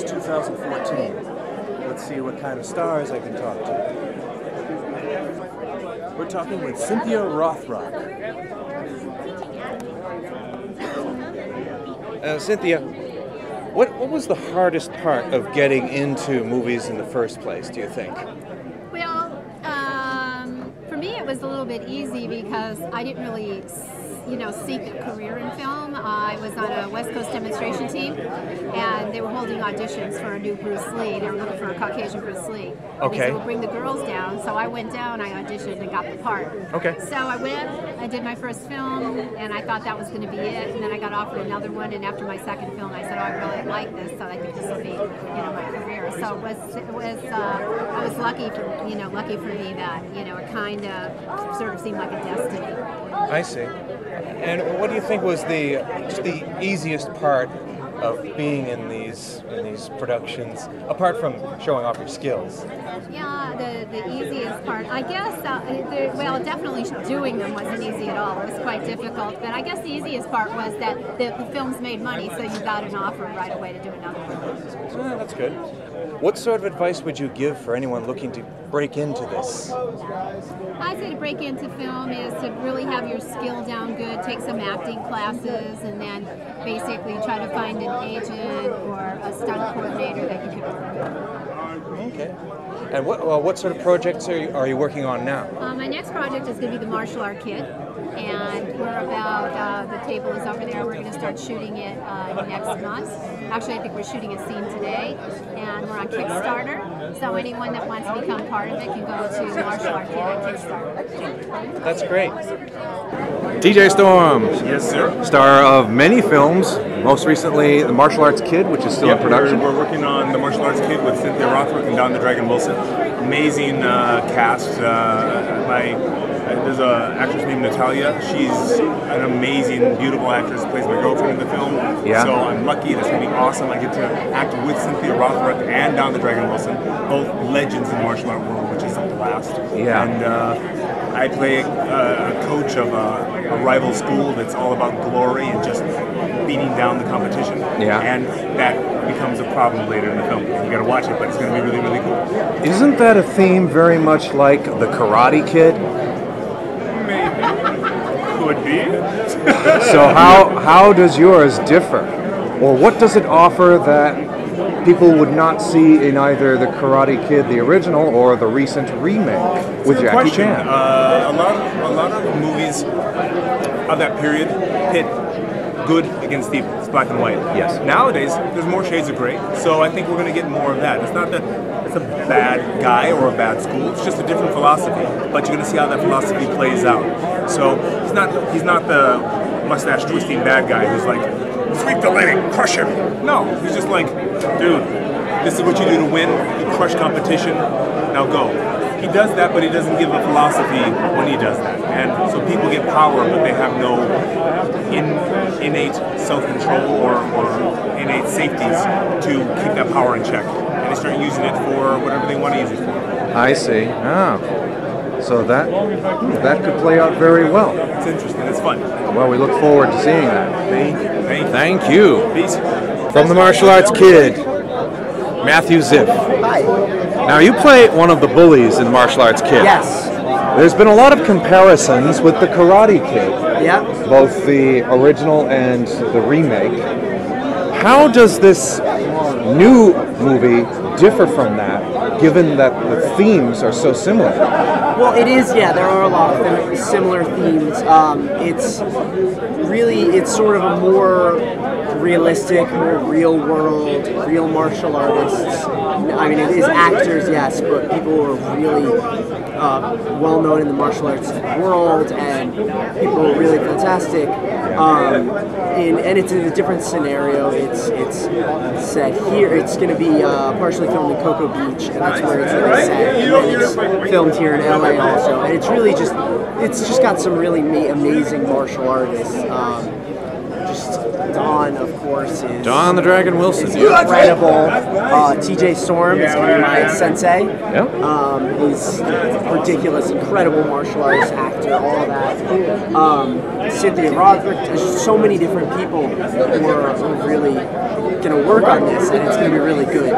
2014. Let's see what kind of stars I can talk to. We're talking with Cynthia Rothrock. Cynthia, what was the hardest part of getting into movies in the first place, do you think? Well, for me it was a little bit easy because I didn't really seek a career in film. I was on a West Coast demonstration team, and they were holding auditions for a new Bruce Lee. They were looking for a Caucasian Bruce Lee. Okay. And they would bring the girls down, so I went down, I auditioned, and got the part. Okay. So I went, I did my first film, and I thought that was going to be it, and then I got offered another one, and after my second film, I said, oh, I really like this, so I think this will be, my career. So I was lucky for me that, it kind of sort of seemed like a destiny. I see. And what do you think was the easiest part of being in these productions, apart from showing off your skills? Yeah, the easiest part, I guess, definitely doing them wasn't easy at all. It was quite difficult, but I guess the easiest part was that the films made money, so you got an offer right away to do another one. That's good. What sort of advice would you give for anyone looking to break into this? I'd say to break into film is to really have your skill down good, take some acting classes, and then basically try to find an agent or a stunt coordinator that you can work with. Okay. And what sort of projects are you working on now? My next project is going to be the Martial Art Kid, and we're about, the table is over there, we're going to start shooting it next month. Actually, I think we're shooting a scene today, and we're on Kickstarter, so anyone that wants to become part of it can go to Martial Art Kid on Kickstarter. That's great. DJ Storm. Yes, sir. Star of many films, most recently The Martial Arts Kid, which is still in production. We're working on The Martial Arts Kid with Cynthia Rothrock and Don the Dragon Wilson. Amazing cast. There's an actress named Natalia. She's an amazing, beautiful actress. Plays my girlfriend in the film. Yeah. So I'm lucky. That's going to be awesome. I get to act with Cynthia Rothrock and Don the Dragon Wilson, both legends in the martial art world, which is a blast. Yeah. And I play a coach of a rival school that's all about glory and just beating down the competition. Yeah. And that becomes a problem later in the film. You got to watch it, but it's going to be really, really cool. Isn't that a theme very much like The Karate Kid? Maybe. Could be. So how does yours differ? Or what does it offer that people would not see in either The Karate Kid, the original, or the recent remake with Jackie Chan? A lot of movies of that period pit good against evil. It's black and white. Yes. Nowadays, there's more shades of gray, so I think we're going to get more of that. It's not that it's a bad guy or a bad school. It's just a different philosophy. But you're going to see how that philosophy plays out. So he's not the mustache twisting bad guy who's like, sweep the leg, crush him. No, he's just like, dude, this is what you do to win. You crush competition. Now go. He does that, but he doesn't give a philosophy when he does that. And so people get power, but they have no innate self-control or innate safeties to keep that power in check. And they start using it for whatever they want to use it for. I see. Ah. So that could play out very well. It's interesting. It's fun. Well, we look forward to seeing that. Thank you. Peace. From the Martial Arts Kid, Matthew Ziff. Hi. Now, you play one of the bullies in the Martial Arts Kid. Yes. There's been a lot of comparisons with the Karate Kid. Yeah. Both the original and the remake. How does this new movie differ from that, given that the themes are so similar? Well, it is, yeah, there are a lot of similar themes. It's sort of a more realistic, more real world, real martial artists. I mean, it is actors, yes, but people who are really well known in the martial arts world, and people who are really fantastic. And it's in a different scenario. It's set here. It's going to be partially filmed in Cocoa Beach, and that's where it's really set. And then it's filmed here in LA also, and it's really it's just got some really amazing martial artists. Just Don, of course, is Don the Dragon Wilson. incredible. TJ Storm is going to be my sensei. Yeah. He's ridiculous, incredible martial arts actor, all that. Cynthia Rothrock, there's just so many different people who are really going to work on this, and it's going to be really good.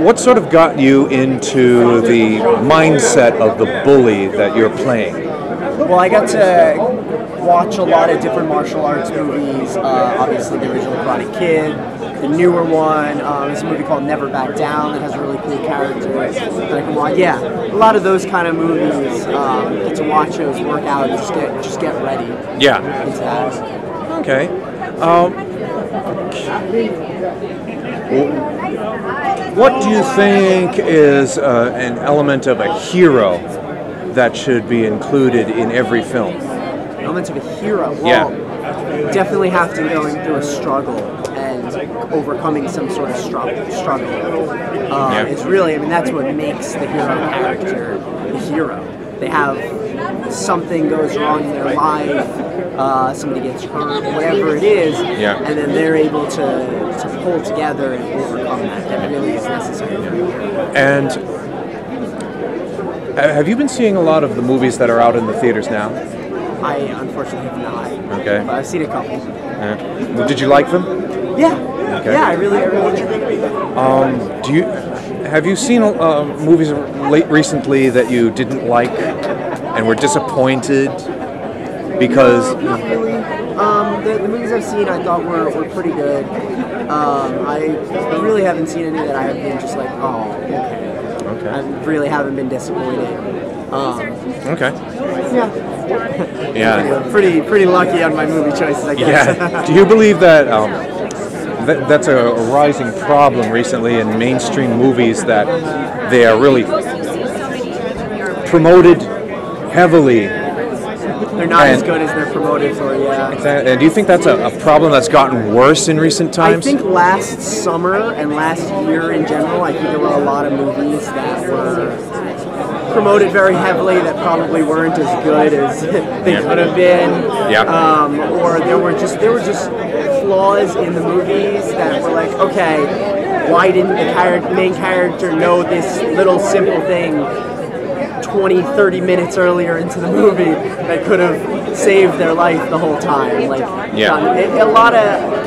What sort of got you into the mindset of the bully that you're playing? Well, I got to watch a lot of different martial arts movies. Obviously, the original Karate Kid, the newer one. There's a movie called Never Back Down that has really cool characters that I can watch. Yeah, a lot of those kind of movies. Get to watch those, work out, and just get ready. Yeah. Into that. Okay. What do you think is an element of a hero that should be included in every film? Elements of a hero. Well, definitely have to go through a struggle and overcoming some sort of struggle. It's really, I mean, that's what makes the hero character the hero. They have something goes wrong in their life, somebody gets hurt, whatever it is, and then they're able to pull together and overcome that. That really is necessary for a hero. And have you been seeing a lot of the movies that are out in the theaters now? I unfortunately have not. Okay. But I've seen a couple. Yeah. Did you like them? Yeah. Okay. Yeah, I really did. Have you seen movies recently that you didn't like and were disappointed because? No, not really. The movies I've seen I thought were pretty good. I really haven't seen any that I have been just like, oh, okay. I really haven't been disappointed. Okay. Yeah. Pretty lucky on my movie choices, I guess. Yeah. Do you believe that that's a rising problem recently in mainstream movies, that they are really promoted heavily? They're not as good as they're promoted for, And do you think that's a problem that's gotten worse in recent times? I think last summer and last year in general, I think there were a lot of movies that were promoted very heavily that probably weren't as good as they could have been. Or there were just flaws in the movies that were like, okay, why didn't the main character know this little simple thing 20-30 minutes earlier into the movie that could have saved their life the whole time? Like,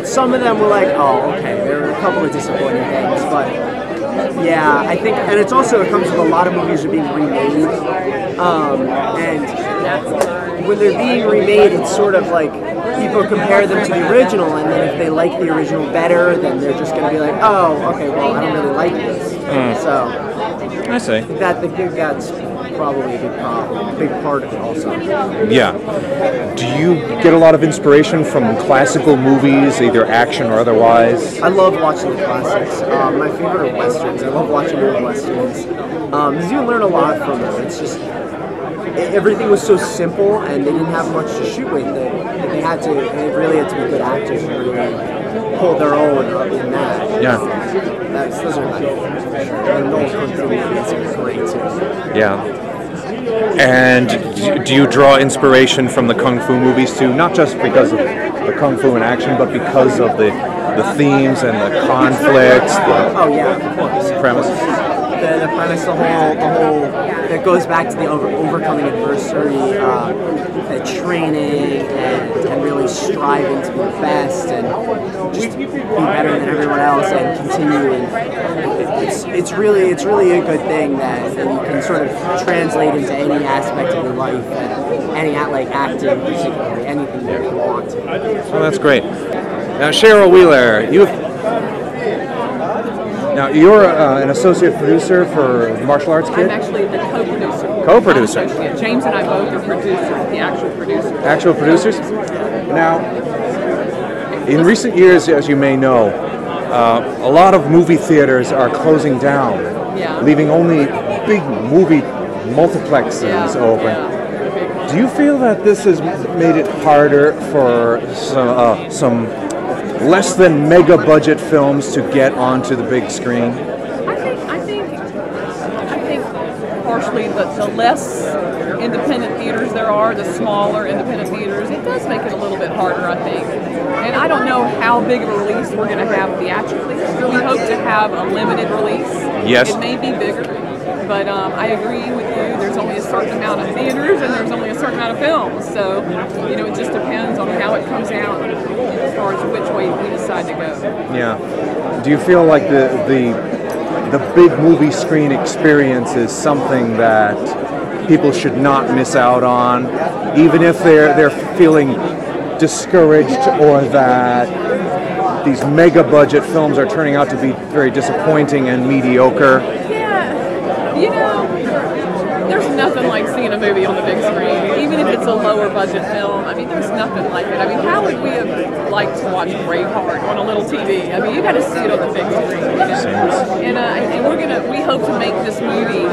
some of them were like, oh, okay, there were a couple of disappointing things, but yeah, I think, and it comes with a lot of movies are being remade, and when they're being remade, it's sort of like people compare them to the original, and then if they like the original better, then they're just going to be like, oh, okay, well, I don't really like this. So I see. I think that's probably a big part of it also. Yeah. Do you get a lot of inspiration from classical movies, either action or otherwise? I love watching the classics. My favorite are westerns. I love watching old westerns. Because you learn a lot from them. It's just, everything was so simple, and they didn't have much to shoot with. They really had to be good actors and really hold their own in that. Yeah. Those are my favorites for sure. And those kung fu movies are great too. Yeah. And do you draw inspiration from the kung fu movies too? Not just because of the kung fu and action, but because of the themes and the conflicts. The premise. The premise, the whole that goes back to the overcoming adversity, the training, and really striving to be the best and just be better than everyone else and continue. It's really a good thing that you can sort of translate into any aspect of your life, any acting, particularly anything that you want. Oh, that's great. Now, Cheryl Wheeler, you're an associate producer for Martial Arts Kid? I'm actually the co-producer. Co-producer? James and I both are producers, the actual producers. Actual producers? Now, in recent years, as you may know, a lot of movie theaters are closing down, leaving only big movie multiplexes open. Do you feel that this has made it harder for some less than mega budget films to get onto the big screen? I think unfortunately, the less independent theaters there are, the smaller independent theaters, it does make it a little bit harder, I think. And I don't know how big of a release we're going to have theatrically. We hope to have a limited release. Yes. It may be bigger, but I agree with you. There's only a certain amount of theaters and there's only a certain amount of films. So, you know, it just depends on how it comes out as far as which way we decide to go. Yeah. Do you feel like the big movie screen experience is something that people should not miss out on, even if they're feeling discouraged or that these mega budget films are turning out to be very disappointing and mediocre? Yeah, you know, there's nothing like seeing a movie on the big screen, even if it's a lower budget film. I mean, there's nothing like it. I mean, how would we have liked to watch Braveheart on a little TV? I mean, you got to see it on the big screen. You know? And we hope to make this movie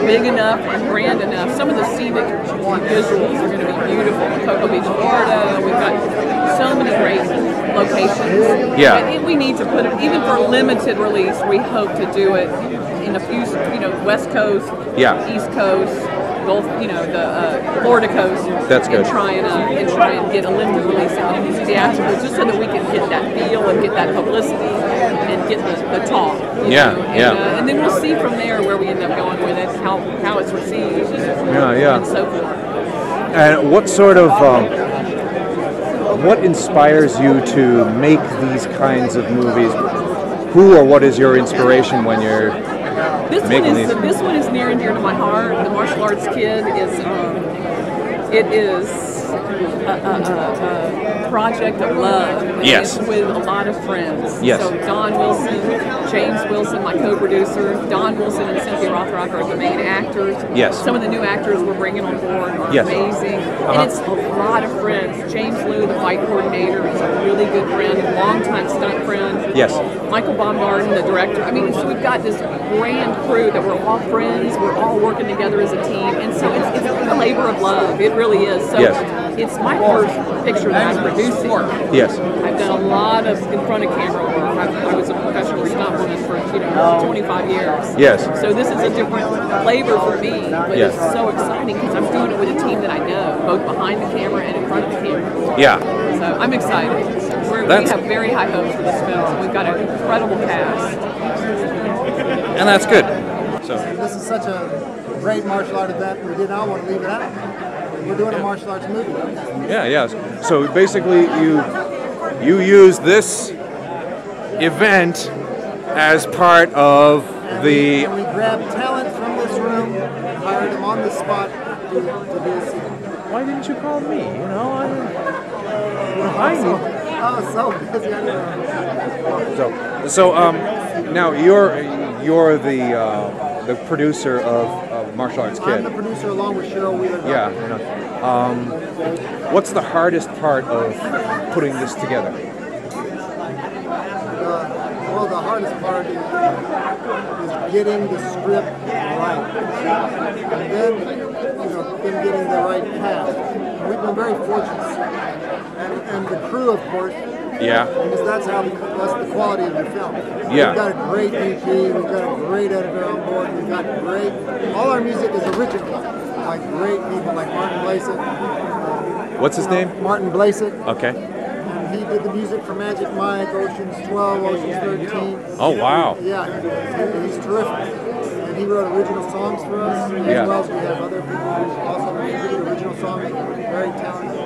big enough and grand enough. Some of the scenic visuals are going to be beautiful in Cocoa Beach, Florida. We've got so many great locations. Yeah. And we need to put it, even for limited release, we hope to do it in a few, you know, West Coast, East Coast, Gulf, you know, the Florida coast. That's good. And try and get a limited release in these theatrical, just so that we can get that feel and get that publicity and get the talk. You know? And then we'll see from there where we end up going with it, how it's received, and so forth. And what sort of what inspires you to make these kinds of movies? Who or what is your inspiration when you're making these? This one is near and dear to my heart. The Martial Arts Kid is a project of love. And Yes. It's with a lot of friends. Yes. So Don Wilson, James Wilson, my co-producer. Don Wilson and Cynthia Rothrock are the main actors. Yes. Some of the new actors we're bringing on board are amazing. And it's a lot of friends. James Liu, the fight coordinator, is a really good friend, a longtime stunt friend. Yes. Michael Baumgarten, the director. I mean, so we've got this grand crew that we're all friends. We're all working together as a team. And so it's a labor of love. It really is. So it's my first picture that I'm producing. Yes. I've done a lot of in front of camera work. I was a professional stuntwoman for 25 years. Yes. So this is a different flavor for me, but it's so exciting because I'm doing it with a team that I know, both behind the camera and in front of the camera. Yeah. So I'm excited. We have very high hopes for this film. We've got an incredible cast. And that's good. So this is such a great martial art event. We did not want to leave it out. We're doing a martial arts movie. Yeah. So basically, you use this event as part of we grabbed talent from this room and hired them on the spot to do a scene. Why didn't you call me? You know, I was so busy. So now you're the producer of Martial Arts Kid. I'm the producer along with Cheryl Wheeler. Yeah. What's the hardest part of putting this together? Well, the hardest part is getting the script right, and then getting the right cast. We've been very fortunate, and the crew, of course. Yeah. Because that's the quality of the film. Yeah. We've got a great EP, we've got a great editor on board, we've got all our music is original, like great people like Martin Blasek. What's his name? Martin Blasek. Okay. And he did the music for Magic Mike, Ocean's 12, Ocean's 13. Oh, wow. Yeah, he's terrific. And he wrote original songs for us, as well as we have other people who also write original songs, very talented.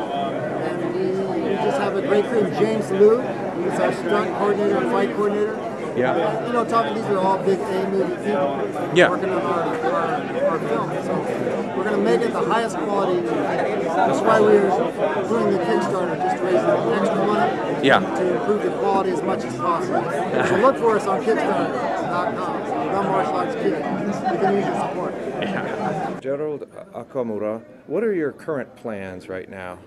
We just have a great crew. James Liu, who's our stunt coordinator and fight coordinator. Yeah. These are all big A-movie people working on our film. So we're going to make it the highest quality. That's why we're doing the Kickstarter, just to raise extra money to improve the quality as much as possible. So look for us on Kickstarter.com. The Martial Arts Kid. We can use your support. Gerald Okamura, what are your current plans right now?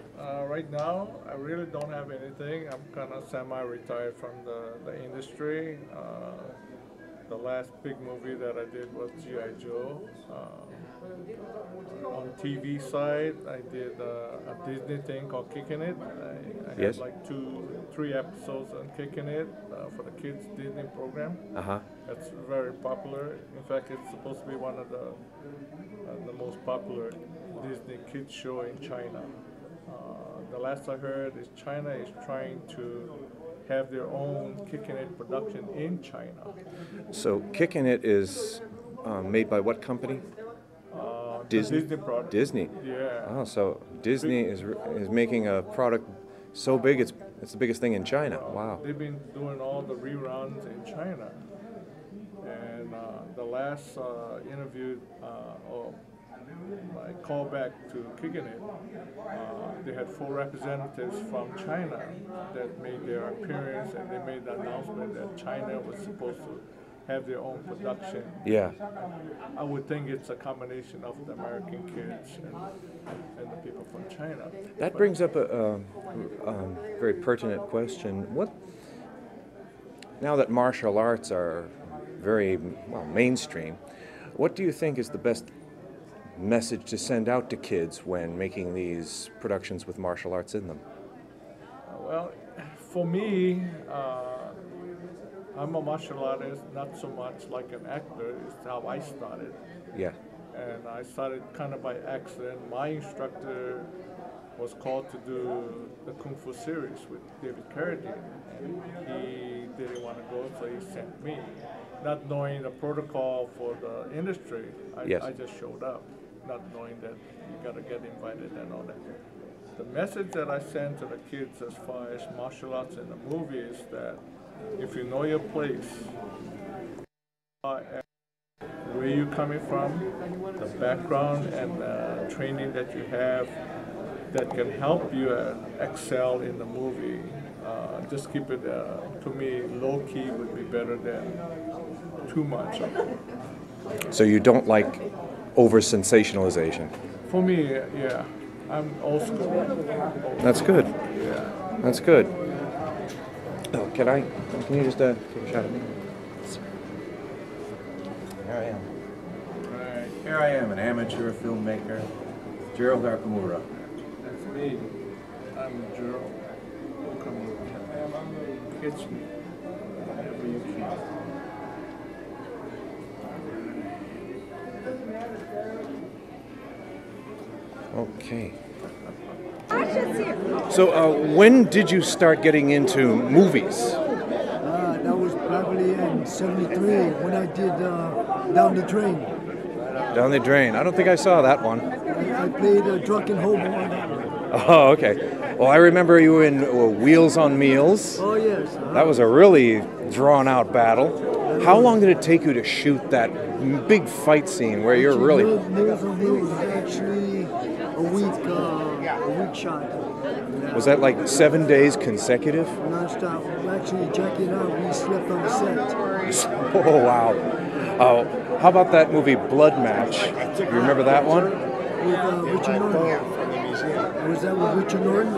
Right now, I really don't have anything. I'm kind of semi-retired from the industry. The last big movie that I did was G.I. Joe. On TV side, I did a Disney thing called Kicking It. I Yes. had like 3 episodes on Kicking It for the kids Disney program. Uh-huh. That's very popular. In fact, it's supposed to be one of the most popular Disney kids show in China. The last I heard is China is trying to have their own Kicking It production in China. So Kicking It is made by what company? Disney product. Disney. Yeah. Oh, so Disney is making a product so big it's the biggest thing in China. Wow. They've been doing all the reruns in China, and the last interview or my callback to Kicking It, they had 4 representatives from China that made their appearance, and they made the announcement that China was supposed to have their own production. Yeah. I would think it's a combination of the American kids and the people from China. That brings up a very pertinent question. Now that martial arts are very mainstream, what do you think is the best message to send out to kids when making these productions with martial arts in them? Well, for me, I'm a martial artist, not so much like an actor. It's how I started. Yeah. And I started kind of by accident. My instructor was called to do the Kung Fu series with David Carradine, and he didn't want to go, so he sent me. Not knowing the protocol for the industry, I just showed up, not knowing that you got to get invited and all that. The message that I send to the kids as far as martial arts in the movie is that if you know your place, where you're coming from, the background and the training that you have that can help you excel in the movie, just keep it, to me, low-key would be better than too much of it. So you don't like over-sensationalization? For me, yeah. I'm old school. That's good. Yeah. That's good. Oh, can you just take a shot at me? Here I am. All right, here I am, an amateur filmmaker, Gerald Okamura. That's me. I'm Gerald Okamura. Catch me whenever you can. Okay. So, when did you start getting into movies? That was probably in '73 when I did Down the Drain. Down the Drain. I don't think I saw that one. I played a drunken hobo on that one. Oh, okay. Well, I remember you in Wheels on Meals. Oh, yes. That was a really drawn-out battle. How long did it take you to shoot that big fight scene where you're really... Meals on Meals was actually a week shot. Was that like 7 days consecutive? Non-stop. Actually, Jackie and I, we slept on the set. Oh, wow. How about that movie Blood Match? You remember that one? With Richard Norton. Was that with Richard Norton?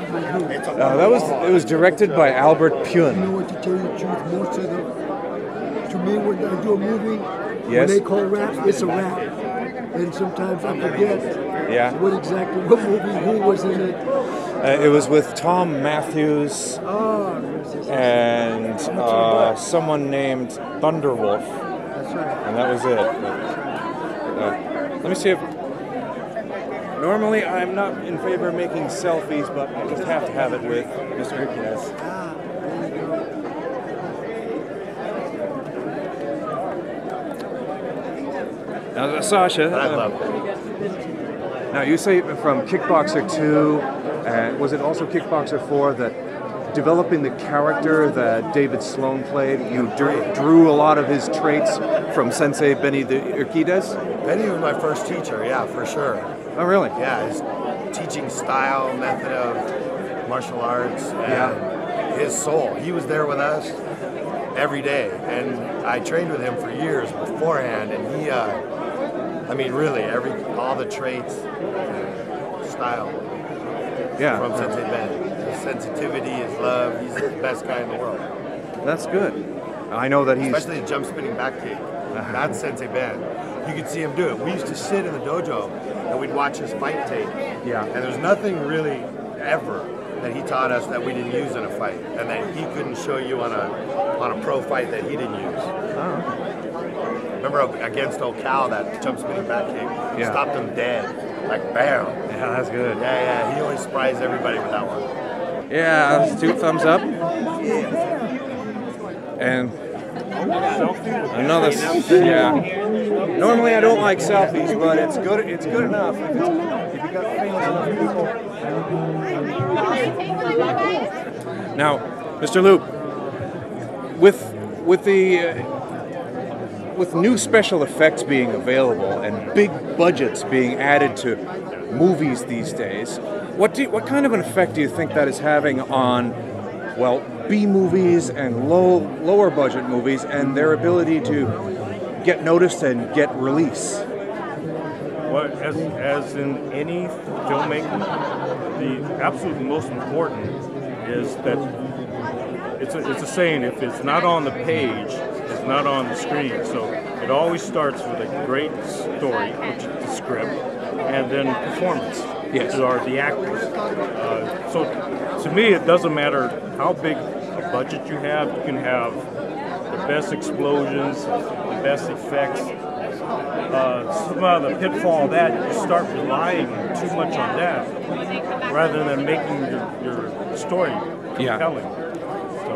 It was directed by Albert Pune. You know what, to tell you the truth, most of the, to me, when I do a movie, when they call rap, it's a rap. And sometimes I forget what movie, who was in it. It was with Tom Matthews and someone named Thunderwolf. That's right. And that was it. Let me see if... Normally, I'm not in favor of making selfies, but I just have to have it with Mr. Urquidez. There you go. Now, Sasha... I love it. Now, you say from Kickboxer 2, and was it also Kickboxer 4, that developing the character that David Sloan played, you drew a lot of his traits from Sensei Benny the Urquidez? Benny was my first teacher, yeah, for sure. Oh, really? Yeah, his teaching style, method of martial arts, and his soul. He was there with us every day, and I trained with him for years beforehand, and he, I mean, really, all the traits, style from Sensei Ben. His sensitivity, his love, he's the best guy in the world. That's good. I know that he's... Especially the jump spinning back kick. That's Sensei Ben. You could see him do it. We used to sit in the dojo and we'd watch his fight tape. Yeah. And there's nothing really ever that he taught us that we didn't use in a fight, and that he couldn't show you on a pro fight that he didn't use. Oh. Remember against Ocal, that jump spinning back kick stopped him dead, like bam. Yeah, that's good. Yeah, he always surprised everybody with that one. Yeah, that's 2 thumbs up. And another, Normally I don't like selfies, but it's good. It's good enough. If you got famous enough people. Now, Mr. Loop, with new special effects being available and big budgets being added to movies these days, what kind of an effect do you think that is having on, well, B movies and lower budget movies and their ability to get noticed and get release? Well, as in any filmmaking, the absolutely most important is that it's a saying, if it's not on the page, it's not on the screen. So it always starts with a great story, which is the script, and then performance, which are the actors. So to me, it doesn't matter how big a budget you have. You can have the best explosions, the best effects. Some of the pitfall that you start relying too much on that rather than making your story compelling. So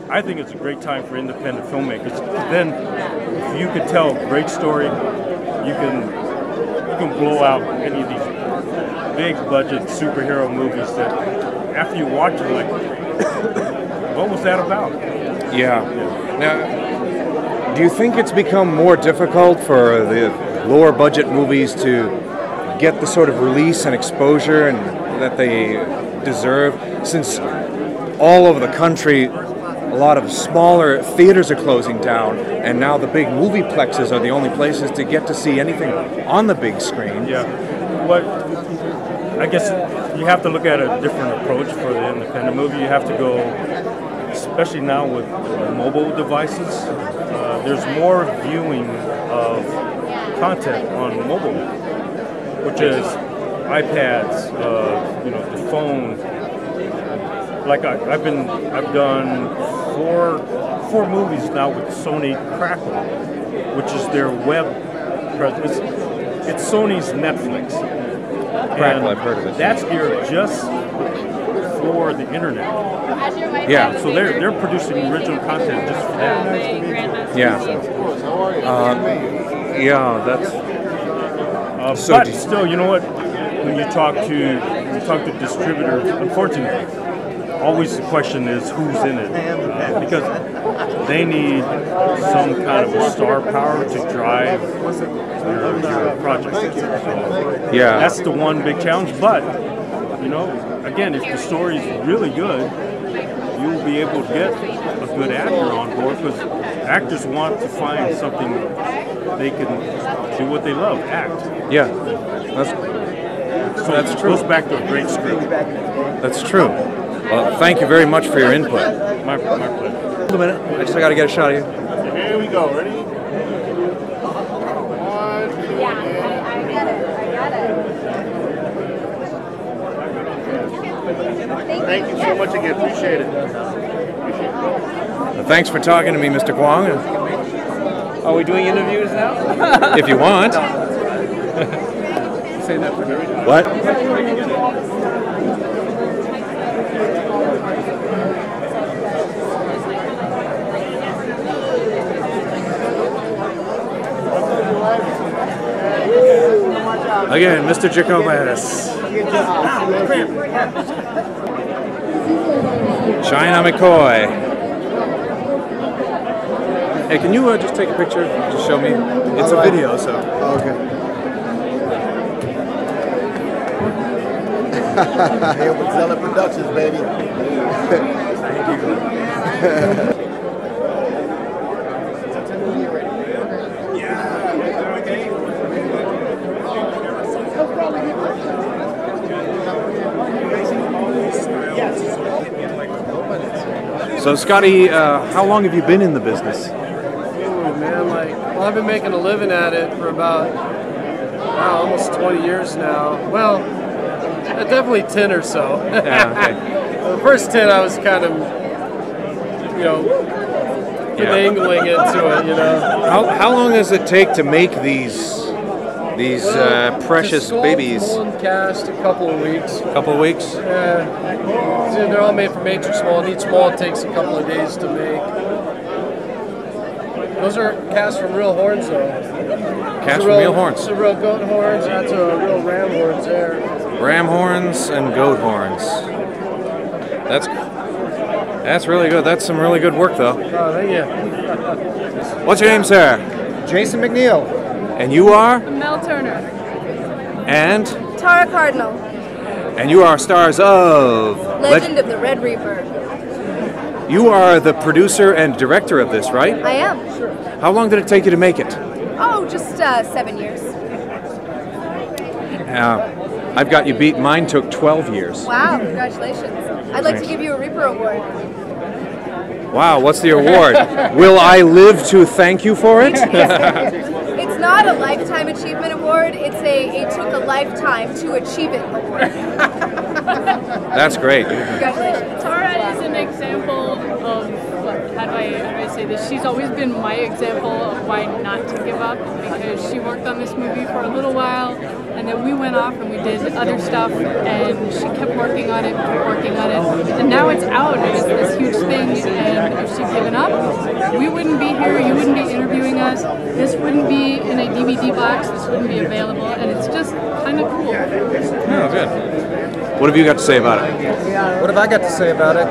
I think it's a great time for independent filmmakers. Then if you could tell a great story, you can blow out any of these big budget superhero movies that after you watch it, like, what was that about? Yeah. Now, do you think it's become more difficult for the lower budget movies to get the sort of release and exposure and that they deserve, since all over the country a lot of smaller theaters are closing down and now the big movie plexes are the only places to get to see anything on the big screen? Yeah. What I guess you have to look at a different approach for the independent movie. You have to go, especially now with mobile devices, there's more viewing of content on mobile, which is iPads, the phone. Like I've done four movies now with Sony Crackle, which is their web presence. It's Sony's Netflix. Crackle, I've heard of it. That's geared just for the internet. Yeah. So they're producing original content just for that. Yeah. That's. But still, you know what? When you talk to distributors, unfortunately, always the question is who's in it, because they need some kind of a star power to drive your project. So that's the one big challenge. But again, if the story is really good, you'll be able to get a good actor on board, because actors want to find something they can do what they love, act. Yeah, so that's true. It goes back to a great script. That's true. Well, thank you very much for your input. My pleasure. Hold a minute. I got to get a shot of you. Here we go. Ready? Thank you so much again. Appreciate it. Well, thanks for talking to me, Mr. Kwong. Are we doing interviews now? If you want. Say that for everything. What? Again, Mr. Jacobus. China McCoy. Hey, can you just take a picture? Just show me. It's a video, so. Okay. Here with Zealot Productions, baby. Thank you. So, Scotty, how long have you been in the business? Oh, man, well, I've been making a living at it for about almost 20 years now. Well, definitely 10 or so. Yeah, okay. The first 10 I was kind of, finagling into it, How long does it take to make these precious babies? Full and cast a couple of weeks. Couple of weeks? Yeah. They're all made from matrix mold. Each mold takes a couple of days to make. Those are cast from real horns, though. Cast from real horns? It's a real goat horns. That's a real ram horns there. Ram horns and goat horns. That's really good. That's some really good work, though. Oh, thank you. What's your name, sir? Jason McNeil. And you are? Mel Turner. And? Tara Cardinal. And you are stars of? Legend of the Red Reaper. You are the producer and director of this, right? I am. How long did it take you to make it? Oh, just 7 years. I've got you beat. Mine took 12 years. Wow, congratulations. I'd like to give you a Reaper Award. Wow, what's the award? Will I live to thank you for it? It's not a Lifetime Achievement Award. It took a lifetime to achieve it award. That's great. Congratulations. Tara is an example of, how do I say this? She's always been my example of why not to give up, because she worked on this movie for a little while, and then we went off and we did other stuff, and she kept working on it, and now it's out, and it's this huge thing, and if she'd given up, we wouldn't be here, you wouldn't be interviewing us, this wouldn't be in a DVD box, this wouldn't be available, and it's just kind of cool. Oh, good. What have you got to say about it? What have I got to say about it?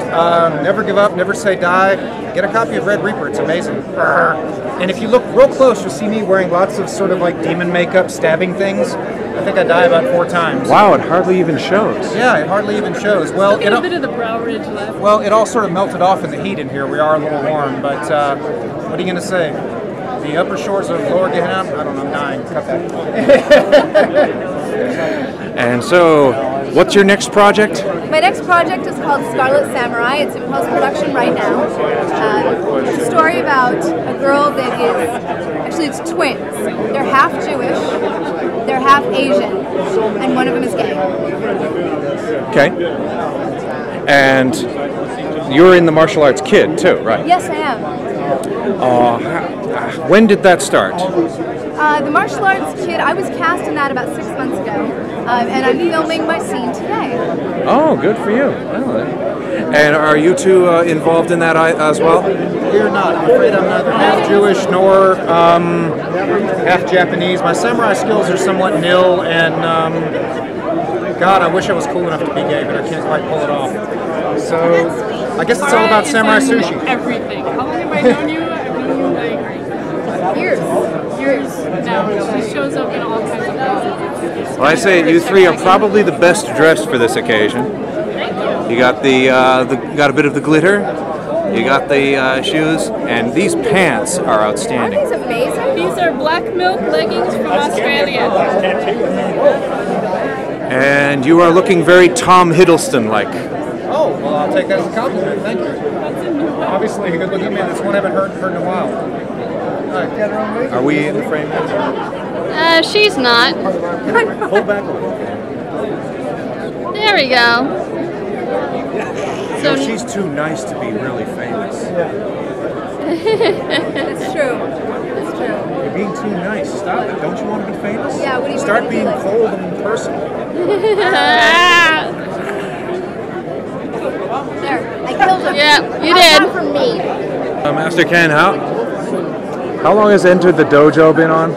Never give up, never say die. Get a copy of Red Reaper, it's amazing. And if you look real close, you'll see me wearing lots of sort of like demon makeup, stabbing things. I think I die about 4 times. Wow, it hardly even shows. Yeah, it hardly even shows. Well, Get a bit of the brow ridge left. Well, it all sort of melted off in the heat in here. We are a little warm, but what are you going to say? The upper shores of Lower Gehenna? I don't know, I'm dying. Cut that. And so, what's your next project? My next project is called Scarlet Samurai. It's in post-production right now. It's a story about a girl that is, actually it's twins. They're half Jewish, they're half Asian, and one of them is gay. Okay. And you're in the martial arts kid too, right? Yes, I am. When did that start? The martial arts kid, I was cast in that about 6 months ago, and I'm filming my scene today. Oh, good for you. Well, and are you two involved in that as well? We're not. I'm afraid I'm neither half Jewish nor half Japanese. My samurai skills are somewhat nil, and God, I wish I was cool enough to be gay, but I can't quite pull it off. So I guess it's all about samurai sushi. Everything. How long have I known you? Years. Now she shows up in all kinds of places. Well, I say you three are probably the best dressed for this occasion. You got got a bit of the glitter. You got the shoes, and these pants are outstanding. Aren't these amazing? These are black milk leggings from Australia. And you are looking very Tom Hiddleston-like. Oh, well, I'll take that as a compliment. Thank you. Obviously, a good-looking man. That's one I haven't heard in a while. Are we in the frame now? She's not. Pull back a little. There we go. So she's too nice to be really famous. It's true. It's true. You're being too nice. Stop it. Don't you want to be famous? Yeah, what do you Start being like? cold and personal. There, I killed him. Yeah, you How's did. that for me? Master Ken, how long has Enter the Dojo been on?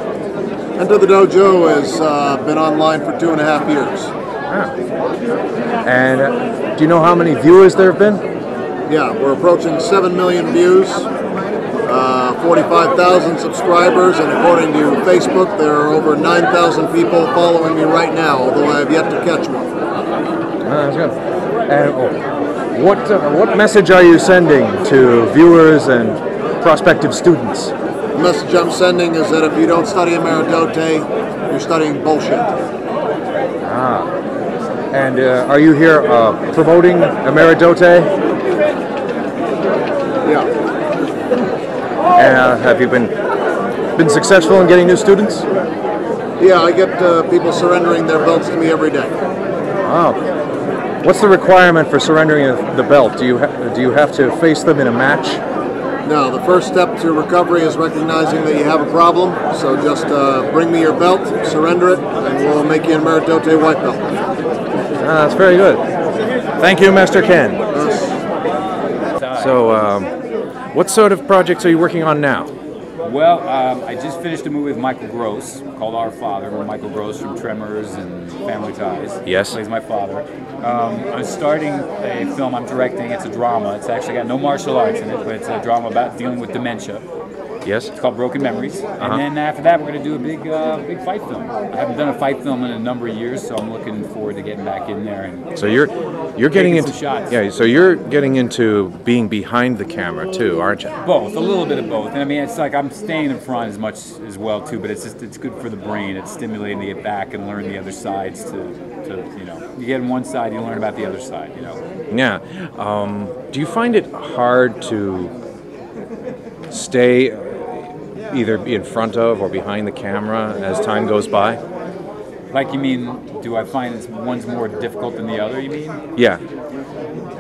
Enter the Dojo has been online for 2.5 years. And do you know how many viewers there have been? Yeah, we're approaching 7 million views, 45,000 subscribers, and according to Facebook, there are over 9,000 people following me right now, although I have yet to catch one. That's good. And what message are you sending to viewers and prospective students? The message I'm sending is that if you don't study Emeridote, you're studying bullshit. And are you here promoting Emeridote? Have you been successful in getting new students? Yeah, I get people surrendering their belts to me every day. Oh. What's the requirement for surrendering the belt? Do you have to face them in a match? No, the first step to recovery is recognizing that you have a problem. So just bring me your belt, surrender it, and we'll make you a Merit Dote white belt. That's very good. Thank you, Master Ken. So, what sort of projects are you working on now? Well, I just finished a movie with Michael Gross called Our Father. Michael Gross from Tremors and Family Ties. Yes. Plays my father. I'm starting a film I'm directing. It's a drama. It's actually got no martial arts in it, but it's a drama about dealing with dementia. Yes. It's called Broken Memories. And then after that, we're going to do a big fight film. I haven't done a fight film in a number of years, so I'm looking forward to getting back in there. And so you're getting into shots. Yeah. So you're getting into being behind the camera too, aren't you? Both, a little bit of both. And I mean, it's like I'm staying in front as much as well too. But it's good for the brain. It's stimulating to get back and learn the other sides. To you get on one side, you learn about the other side. Yeah. Do you find it hard to stay either in front of or behind the camera as time goes by? Like, you mean, do I find one's more difficult than the other, you mean? Yeah.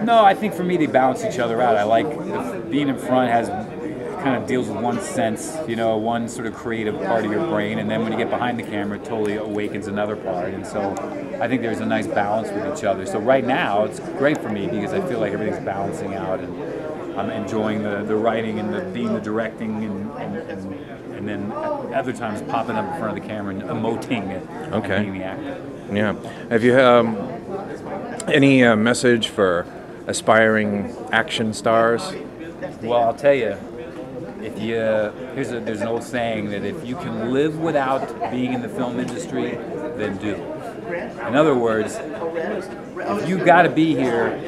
No, I think for me they balance each other out. I like being in front kind of deals with one sense, one sort of creative part of your brain, and then when you get behind the camera, it totally awakens another part. And so I think there's a nice balance with each other. So right now, it's great for me because I feel like everything's balancing out, and I'm enjoying the writing and the directing and then other times popping up in front of the camera and emoting and being the actor. Yeah. Have you any message for aspiring action stars? Well, I'll tell you, there's an old saying that if you can live without being in the film industry, then do. In other words, if you got to be here,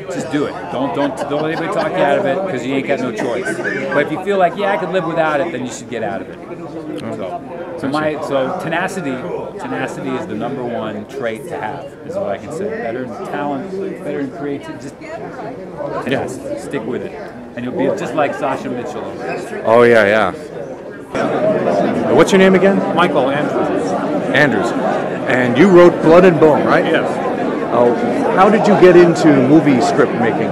just do it. Don't let anybody talk you out of it because you ain't got no choice. But if you feel like, I could live without it, then you should get out of it. So tenacity is the number one trait to have, is what I can say. Better than talent, better than creativity. Just stick with it, and you'll be just like Sasha Mitchell. Oh yeah. What's your name again? Michael Andrews. Andrews. And you wrote Blood and Bone, right? Yes. How did you get into movie script making?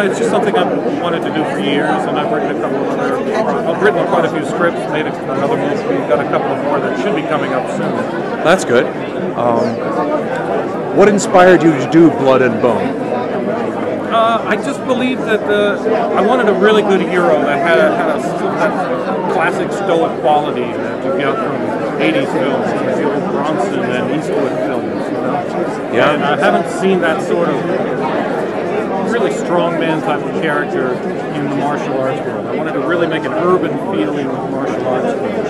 It's just something I've wanted to do for years, and I've written I've written quite a few scripts, made another movie, got a couple of more that should be coming up soon. That's good. What inspired you to do Blood and Bone? I just believed that I wanted a really good hero that had that classic stoic quality that you get from 80s films, like the old Bronson and Eastwood films. Yeah. And I haven't seen that sort of really strongman type of character in the martial arts world. I wanted to really make an urban feeling with martial arts films.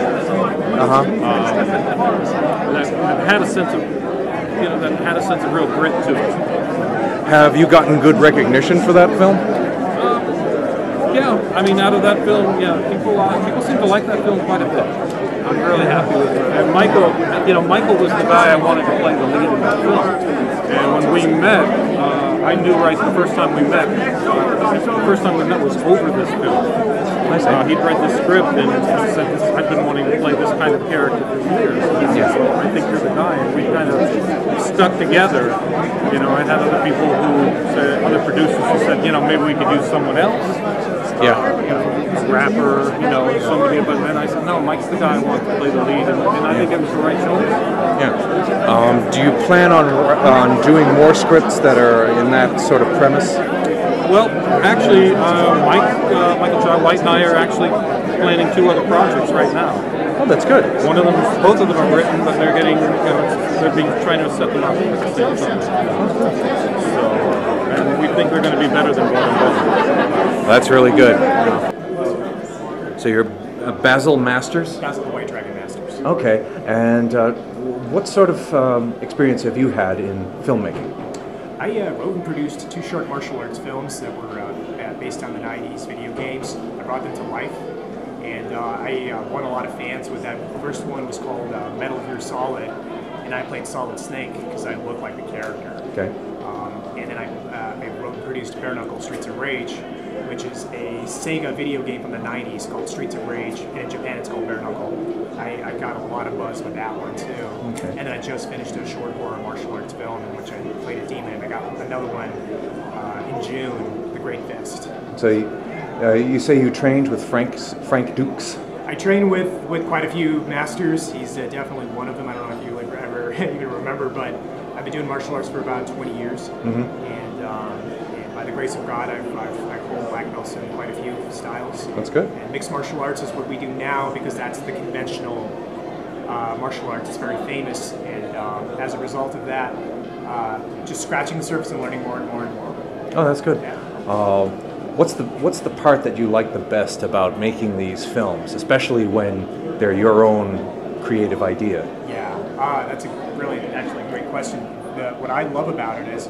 That had a sense of, that had a sense of real grit to it. Have you gotten good recognition for that film? Yeah, I mean, out of that film, people seem to like that film quite a bit. I'm really happy with it. And Michael was the guy I wanted to play the lead in that film. And when we met, I knew right the first time we met. The first time we met was over this film. He'd read the script and said, "I've been wanting to play this kind of character for years." He said, "So I think you're the guy." And we kind of stuck together. I had other people other producers who said, maybe we could use someone else. Rapper, somebody. But then I said, no, Mike's the guy I want to play the lead, and I think it was the right choice. Yeah. Do you plan on doing more scripts that are in that sort of premise? Well, actually, Michael Jai White and I are actually planning 2 other projects right now. Oh, that's good. Both of them are written, but they're getting, they're being trying to set them up at the same time. So, and we think they're going to be better than Blood and Bone. That's really good. So you're Basil Masters? Basil the White Dragon Masters. Okay, and what sort of experience have you had in filmmaking? I wrote and produced 2 short martial arts films that were based on the 90s video games. I brought them to life, and I won a lot of fans with that. The first one was called Metal Gear Solid, and I played Solid Snake because I looked like the character. Okay. And then I wrote and produced Bare Knuckle Streets of Rage, which is a Sega video game from the 90s called Streets of Rage, and in Japan it's called Bare Knuckle. I got a lot of buzz with that one too. Okay. And then I just finished a short horror martial arts film in which I played a demon. I got another one in June, The Great Fist. So you say you trained with Frank Dukes? I train with quite a few masters. He's definitely one of them. I don't know if you ever even remember, but I've been doing martial arts for about 20 years. And by the grace of God, I've hold black belts in quite a few styles. That's good. And mixed martial arts is what we do now because that's the conventional martial arts. It's very famous, and as a result of that, just scratching the surface and learning more and more and more. Oh, that's good. Yeah. What's the part that you like the best about making these films, especially when they're your own creative idea? Yeah, that's a really actually great question. What I love about it is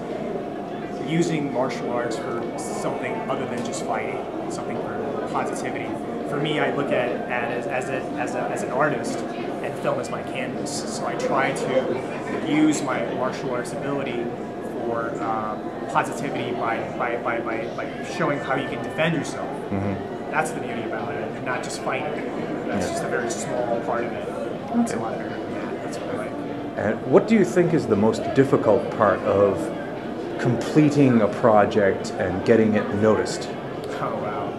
using martial arts for something other than just fighting, something for positivity. For me, I look at it as an artist, and film is my canvas. So I try to use my martial arts ability for positivity by showing how you can defend yourself. That's the beauty about it, and not just fighting. That's just a very small part of it. It's a lot bigger than that. That's what I like. And what do you think is the most difficult part of completing a project and getting it noticed? Oh wow.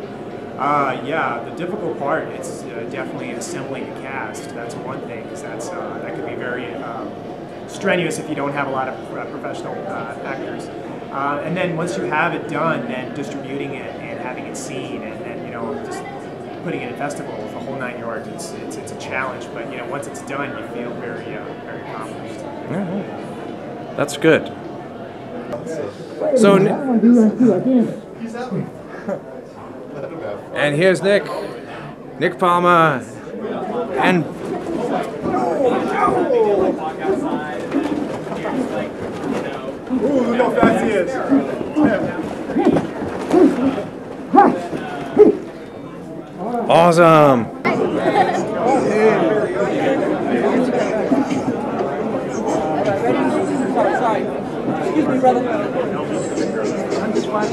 Yeah, the difficult part is definitely assembling the cast. That's one thing, because that can be very strenuous if you don't have a lot of professional actors. And then once you have it done, then distributing it and having it seen, and then just putting it in festivals, the whole 9 yards. It's a challenge, but once it's done, you feel very very accomplished. That's good. So, and here's Nick Palmer, and ooh, look how fast he is. Awesome.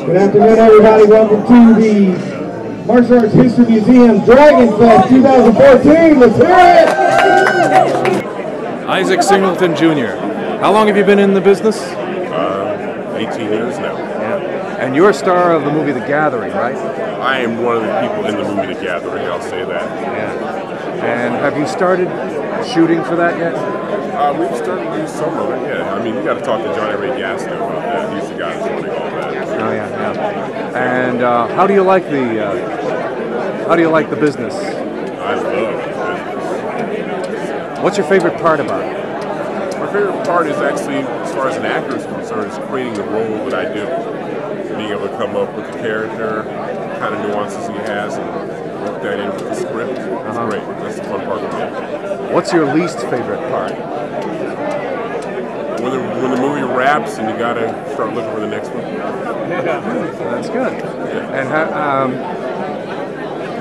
Good afternoon, everybody. Welcome to the Martial Arts History Museum Dragon Fest 2014. Let's hear it! Isaac Singleton Jr. How long have you been in the business? 18 years now. Yeah. And you're a star of the movie The Gathering, right? I am one of the people in the movie The Gathering, I'll say that. Yeah. And have you started shooting for that yet? We've started to do some of it, yeah. I mean, you got to talk to Johnny Ray Gasto about that. He's the guy that's running all that. Oh yeah. And how do you like the business? I love the business. What's your favorite part about it? My favorite part is actually, as far as an actor is concerned, is creating the role that I do. Being able to come up with the character, the kind of nuances he has, and work that in with the script. It's great. That's the fun part of it. What's your least favorite part? When the movie wraps and you got to start looking for the next one. That's good. And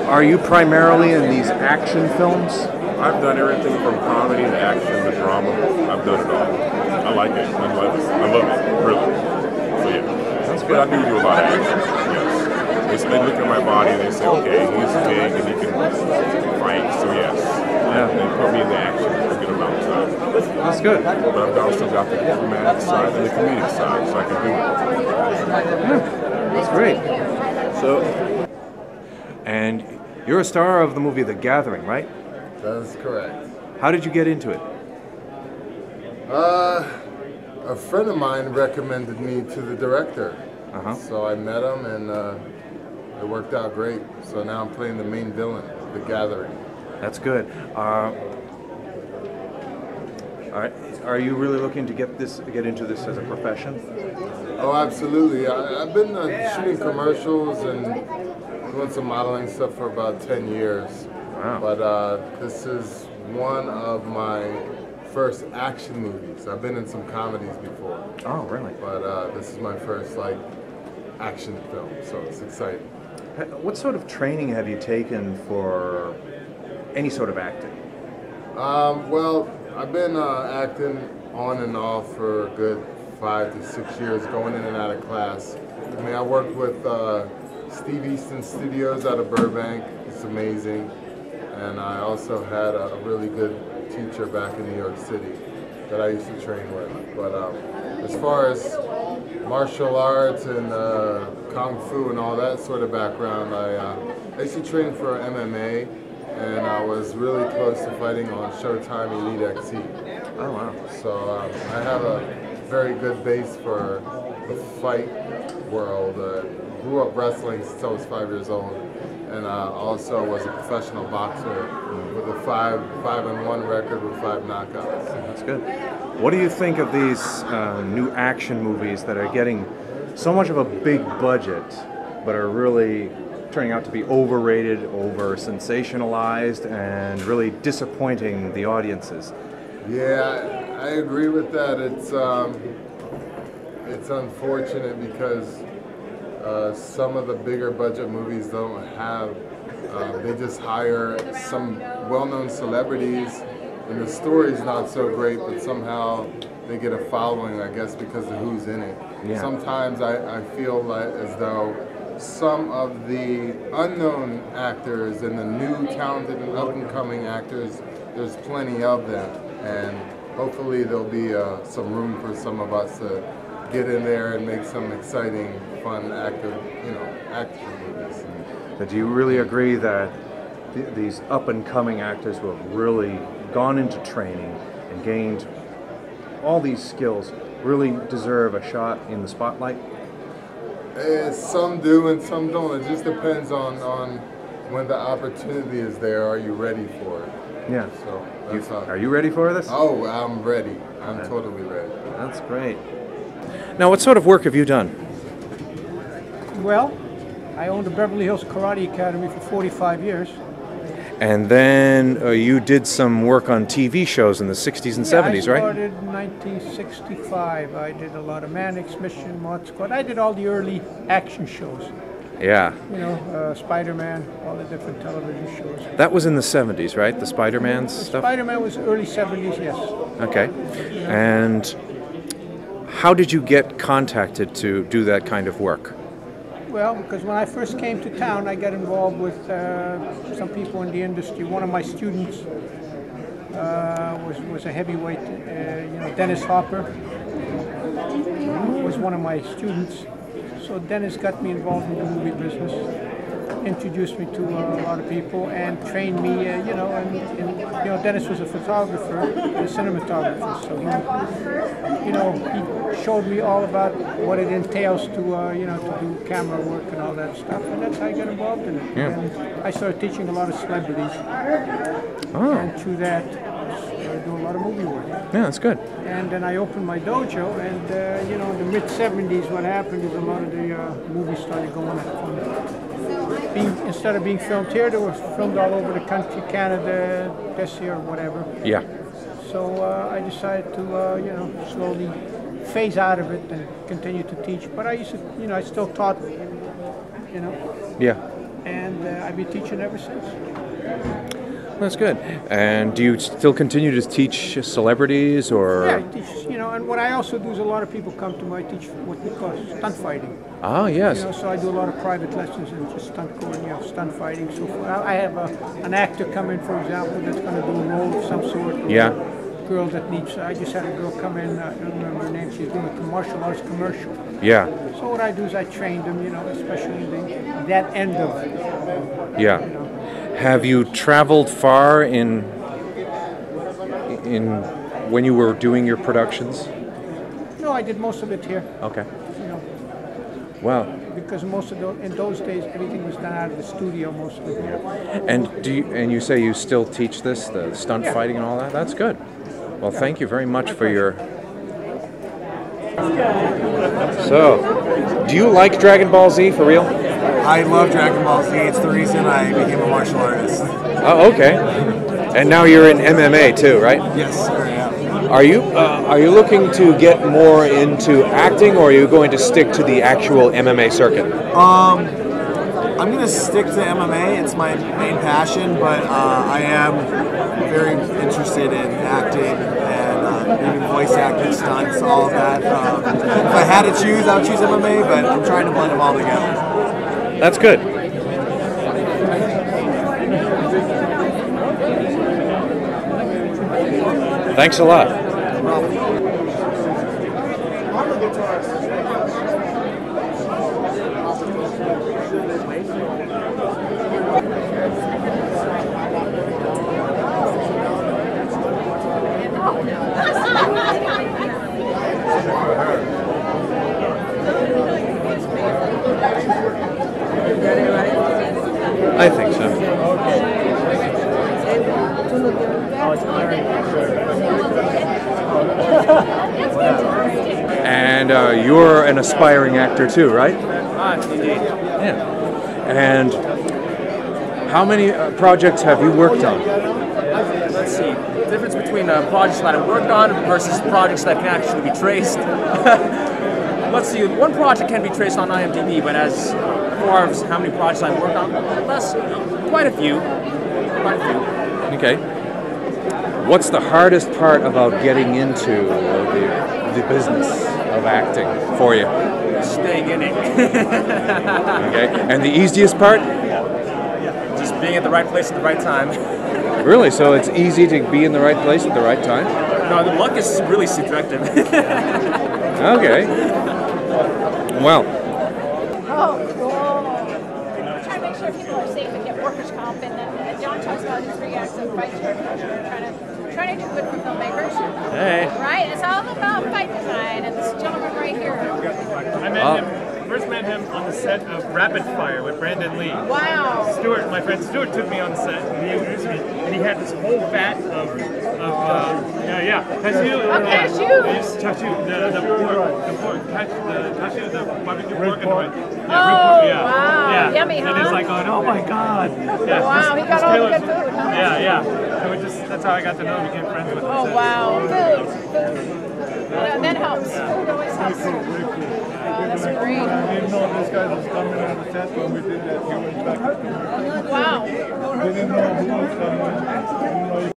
are you primarily in these action films? I've done everything from comedy to action to drama. I've done it all. I like it. I love it. Really. So yeah. That's good. But I do a lot of action. Yes. They look at my body and they say, okay, he's big and he can fight. So yes. Yeah. They put me in the action to get him outside. That's good. But I've also got the dramatic side and the comedic side, so I can do it. That's great. So, and you're a star of the movie The Gathering, right? That is correct. How did you get into it? A friend of mine recommended me to the director. So I met him and it worked out great. So now I'm playing the main villain, The Gathering. That's good. Are you really looking to get into this as a profession? Oh, absolutely. I've been shooting commercials and doing some modeling stuff for about 10 years. Wow. But this is one of my first action movies. I've been in some comedies before. Oh, really? But this is my first action film, so it's exciting. What sort of training have you taken for any sort of acting? Well, I've been acting on and off for a good 5 to 6 years, going in and out of class. I mean, I worked with Steve Easton Studios out of Burbank. It's amazing. And I also had a really good teacher back in New York City that I used to train with. But as far as martial arts and Kung Fu and all that sort of background, I used to train for MMA, and I was really close to fighting on Showtime Elite XC. Oh, wow. So I have a very good base for the fight world. Grew up wrestling since I was 5 years old, and also was a professional boxer with a 5-1 record with 5 knockouts. That's good. What do you think of these new action movies that are getting so much of a big budget, but are really turning out to be overrated, over sensationalized, and really disappointing the audiences? Yeah, I agree with that. It's unfortunate because some of the bigger budget movies don't have, they just hire some well-known celebrities, and the story's not so great, but somehow they get a following, I guess, because of who's in it. Yeah. Sometimes I feel like as though some of the unknown actors and the new talented and up-and-coming actors, there's plenty of them, and hopefully there'll be some room for some of us to get in there and make some exciting, fun, action movies. But do you really agree that these up-and-coming actors who have really gone into training and gained all these skills really deserve a shot in the spotlight? Some do and some don't. It just depends on when the opportunity is there. Are you ready for it? Yeah. So are you ready for this? Oh, I'm ready. I'm totally ready. That's great. Now, what sort of work have you done? Well, I owned the Beverly Hills Karate Academy for 45 years. And then you did some work on TV shows in the 60s and 70s, right? I started in 1965. I did a lot of Mannix, Mission, Mod Squad. I did all the early action shows. Yeah. You know, Spider-Man, all the different television shows. That was in the 70s, right? The Spider-Man stuff? Spider-Man was early 70s, yes. Okay. And how did you get contacted to do that kind of work? Well, because when I first came to town, I got involved with some people in the industry. One of my students was a heavyweight, Dennis Hopper was one of my students. So Dennis got me involved in the movie business, introduced me to a lot of people, and trained me. Dennis was a photographer, a cinematographer, so he showed me all about what it entails to do camera work and all that stuff, and that's how I got involved in it. Yeah. And I started teaching a lot of celebrities, and through that, I do a lot of movie work. Yeah, that's good. And then I opened my dojo, and in the mid-70s, what happened is a lot of the movies started going on. Instead of being filmed here, they were filmed all over the country, Canada, this year, whatever. Yeah. So I decided to, slowly phase out of it and continue to teach. But I used to, I still taught, Yeah. And I've been teaching ever since. That's good. And do you still continue to teach celebrities, or? Yeah, I teach, and what I also do is a lot of people come to me, I teach what we call stunt fighting. Oh, yes. So I do a lot of private lessons and just stunt fighting. So I have an actor come in, for example, that's going to do a role of some sort. Yeah. A girl that needs, I just had a girl come in, I don't remember her name, she's doing a martial arts commercial. Yeah. So what I do is I train them, especially that end of it. Yeah. Have you traveled far in when you were doing your productions? No, I did most of it here. Okay. Wow. Because in those days everything was done out of the studio most of it. And you say you still teach this, the stunt fighting and all that? That's good. Well, thank you very much for your. So, do you like Dragon Ball Z for real? I love Dragon Ball Z. It's the reason I became a martial artist. Oh, okay. And now you're in MMA too, right? Yes, sir. Yeah. Are you looking to get more into acting, or are you going to stick to the actual MMA circuit? I'm going to stick to MMA. It's my main passion, but I am very interested in acting and even voice acting, stunts, all of that. If I had to choose, I would choose MMA, but I'm trying to blend them all together. That's good. Thanks a lot. I think so. And you're an aspiring actor too, right? Indeed. Yeah. And how many projects have you worked on? Let's see. The difference between projects that I worked on versus projects that can actually be traced. Let's see. One project can be traced on IMDb, but as far as how many projects I've worked on, quite a few. Okay. What's the hardest part about getting into the business of acting for you? Staying in it. Okay. And the easiest part? Just being at the right place at the right time. Really? So it's easy to be in the right place at the right time? No, the luck is really subjective. Okay. Well. Oh, cool. We're trying to make sure people are safe and get workers' comp, and John talks about his 3 acts of fight structure. Trying to do good for filmmakers. Hey. Right? It's all about fight design, and this gentleman right here. I met him, first met him on the set of Rapid Fire with Brandon Lee. Wow. Stuart, my friend Stuart, took me on the set, and he introduced me, and he had this whole vat of cashew. Oh, cashew. The barbecue pork and wow. Yummy, huh? And he's like going, oh my God. Yeah, wow, he got all the good food, huh? Yeah. So that's how I got to know him, became friends with him. Oh, wow. Food. That helps. Food always helps. That's great. I didn't know this guy was coming on the set when we did that human back. Wow. Didn't know who was coming.